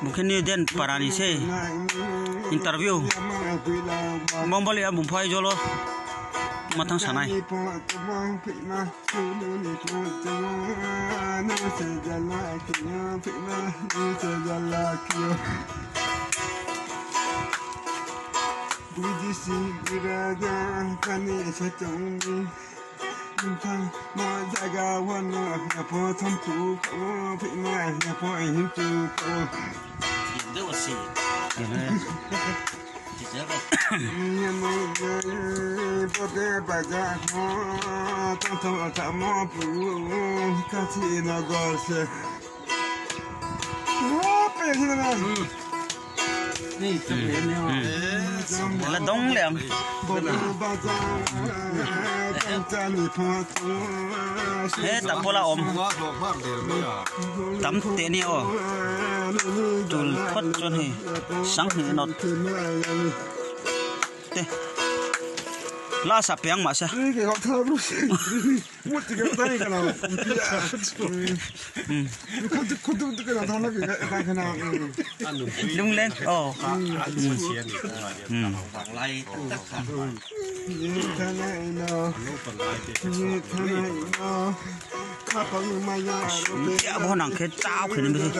mungkin ni den parani se interview mombali abum phai jolo matang sanai Bujisi giraga kani satongi Intang ma jaga wana ya po tamtu ko pina ya po hintu ko Yende wasi Ya mo bote baja ko tanto tamo pu kasi na gorse pe hinaนี่จะเป็นเนี่ยละดงเลยเฮ้ตับโบราอมตับเตนี่อ๋อจุลทดจนให้สังหินอดเตลาสับเปียงมาซะนี่เขาทำรู้สึกมุดกันได้ขนาดคุณดูกันทำแล้วกันขนาดลุงเล่นอ๋อมุนเชียนฝั่งไล่ตักขานี่ท่านไหนเนาะนี่ท่านไหนเนาะข้าพเจ้ามายาอย่าบ่หนังแค่เจ้าขึ้นไป